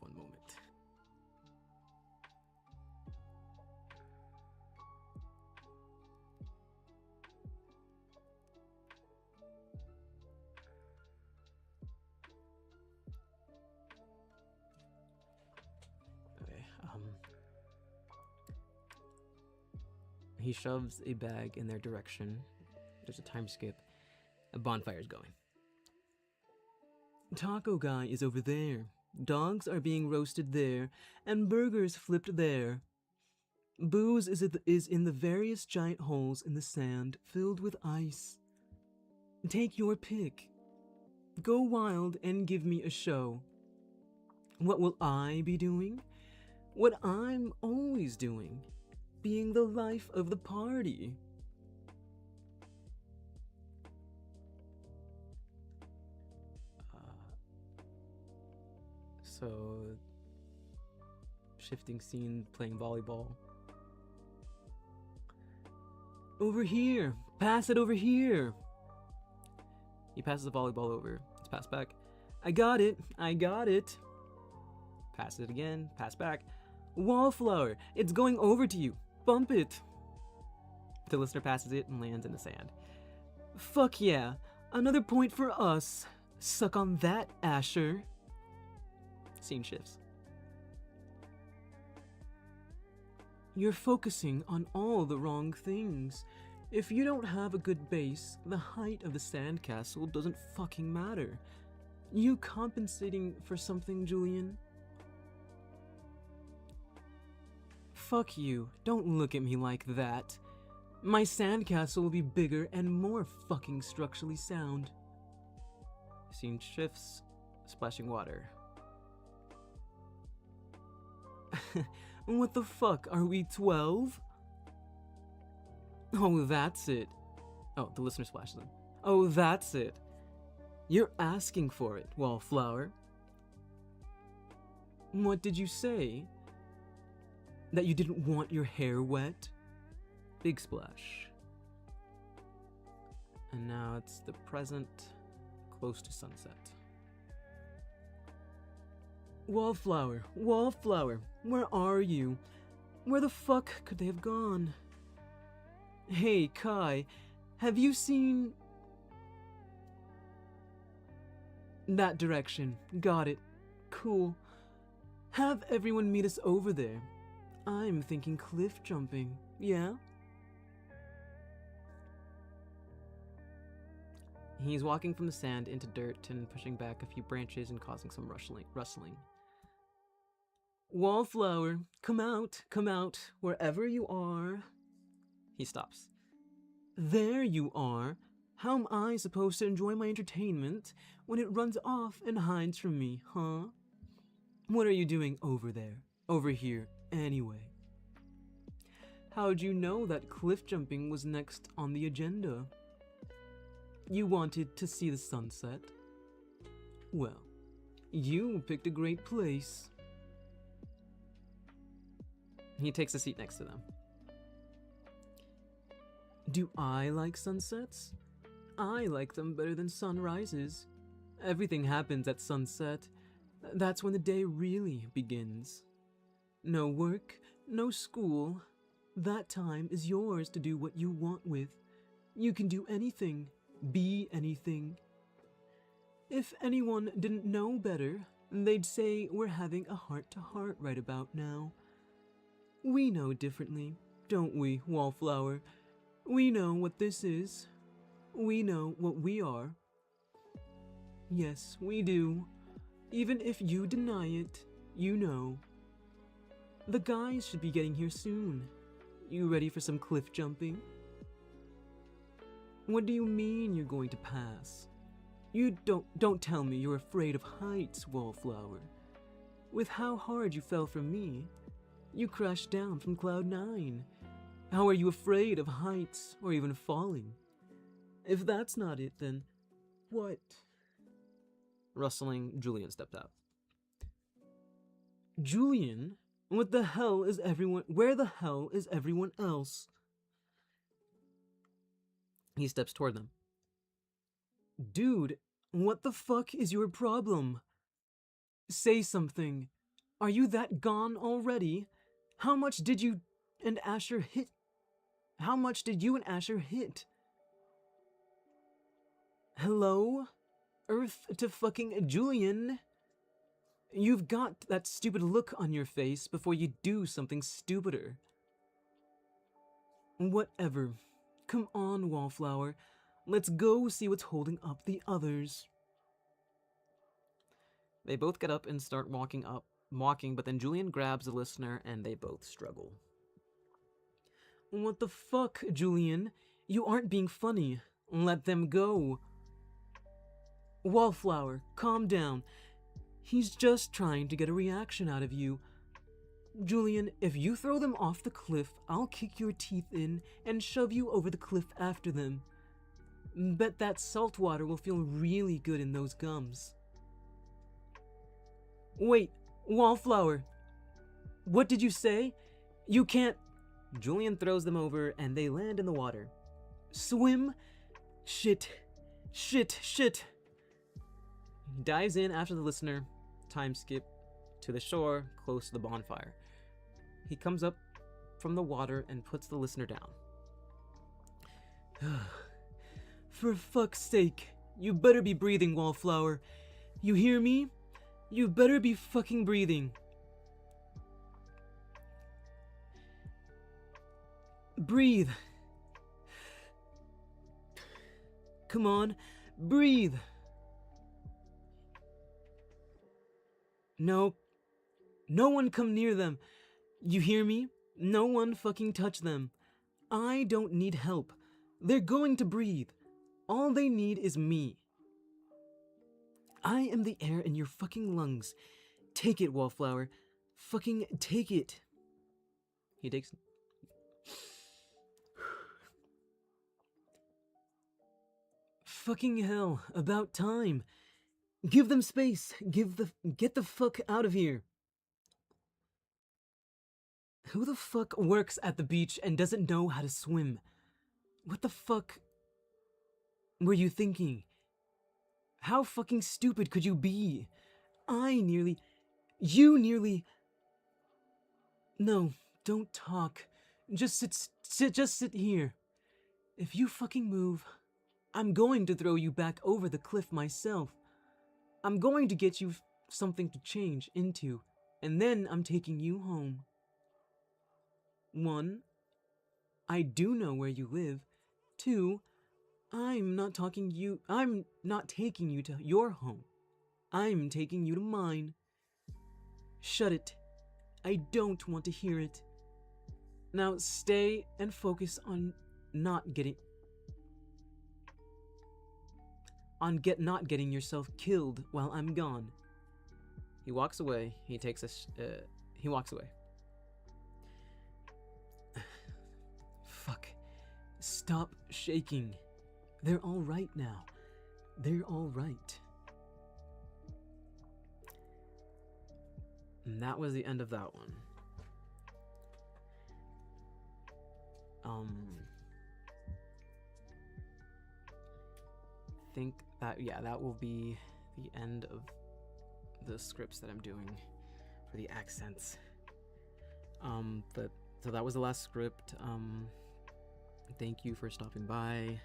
One moment. He shoves a bag in their direction. There's a time skip. A bonfire's going. Taco guy is over there. Dogs are being roasted there, and burgers flipped there. Booze is in the various giant holes in the sand filled with ice. Take your pick. Go wild and give me a show. What will I be doing? What I'm always doing. Being the life of the party. So, shifting scene, playing volleyball. Over here! Pass it over here! He passes the volleyball over. It's passed back. I got it! I got it! Pass it again. Pass back. Wallflower, it's going over to you. Bump it. The listener passes it and lands in the sand. Fuck yeah. Another point for us. Suck on that, Asher. Scene shifts. You're focusing on all the wrong things. If you don't have a good base, the height of the sandcastle doesn't fucking matter. You compensating for something, Julian? Fuck you. Don't look at me like that. My sandcastle will be bigger and more fucking structurally sound. Scene shifts. Splashing water. What the fuck? Are we 12? Oh, that's it. Oh, the listener splashes them. Oh, that's it. You're asking for it, Wallflower. What did you say? That you didn't want your hair wet? Big splash. And now it's the present, close to sunset. Wallflower, Wallflower, where are you? Where the fuck could they have gone? Hey, Kai, have you seen... That direction. Got it. Cool. Have everyone meet us over there. I'm thinking cliff jumping. Yeah? He's walking from the sand into dirt and pushing back a few branches and causing some rustling. Wallflower, come out, wherever you are. He stops. There you are. How am I supposed to enjoy my entertainment when it runs off and hides from me, huh? What are you doing over there, over here, anyway? How'd you know that cliff jumping was next on the agenda? You wanted to see the sunset? Well, you picked a great place. He takes a seat next to them. Do I like sunsets? I like them better than sunrises. Everything happens at sunset. That's when the day really begins. No work, no school. That time is yours to do what you want with. You can do anything, be anything. If anyone didn't know better, they'd say we're having a heart-to-heart right about now. We know differently, don't we, Wallflower? We know what this is. We know what we are. Yes, we do. Even if you deny it, you know. The guys should be getting here soon. You ready for some cliff jumping? What do you mean you're going to pass? You don't tell me you're afraid of heights, Wallflower. With how hard you fell from me, you crashed down from Cloud 9. How are you afraid of heights or even falling? If that's not it, then what? Rustling, Julian stepped out. Julian? What the hell is everyone? Where the hell is everyone else? He steps toward them. Dude, what the fuck is your problem? Say something. Are you that gone already? How much did you and Asher hit? How much did you and Asher hit? Hello? Earth to fucking Julian? You've got that stupid look on your face before you do something stupider. Whatever. Come on, Wallflower. Let's go see what's holding up the others. They both get up and start walking, but then Julian grabs the listener and they both struggle. What the fuck, Julian? You aren't being funny. Let them go. Wallflower, calm down. He's just trying to get a reaction out of you. Julian, if you throw them off the cliff, I'll kick your teeth in and shove you over the cliff after them. Bet that salt water will feel really good in those gums. Wait, Wallflower. What did you say? You can't... Julian throws them over and they land in the water. Swim? Shit. He dives in after the listener. Time skip. to the shore close to the bonfire. He comes up from the water and puts the listener down. For fuck's sake, you better be breathing, Wallflower. You hear me? You better be fucking breathing. Breathe. Come on, breathe. No one come near them. You hear me? No one fucking touch them. I don't need help. They're going to breathe. All they need is me. I am the air in your fucking lungs. Take it, Wallflower. Fucking take it. He takes... Fucking hell, about time. Give them space. Get the fuck out of here. Who the fuck works at the beach and doesn't know how to swim? What the fuck were you thinking? How fucking stupid could you be? You nearly... No, don't talk. Just sit here. If you fucking move, I'm going to throw you back over the cliff myself. I'm going to get you something to change into, and then I'm taking you home. 1, I do know where you live. 2, I'm not taking you to your home. I'm taking you to mine. Shut it. I don't want to hear it. Now stay and focus on not getting yourself killed while I'm gone. He walks away. He walks away. Fuck. Stop shaking. They're all right now. They're all right. And that was the end of that one. Think that, yeah, that will be the end of the scripts that I'm doing for the accents. So that was the last script. Thank you for stopping by.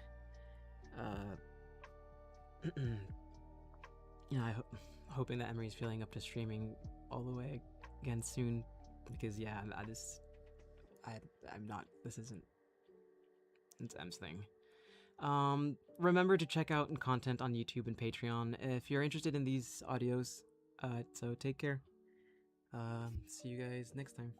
Hoping that Emery's feeling up to streaming all the way again soon, because yeah, I'm not, this isn't, it's M's thing. Remember to check out content on YouTube and Patreon if you're interested in these audios. So take care. See you guys next time.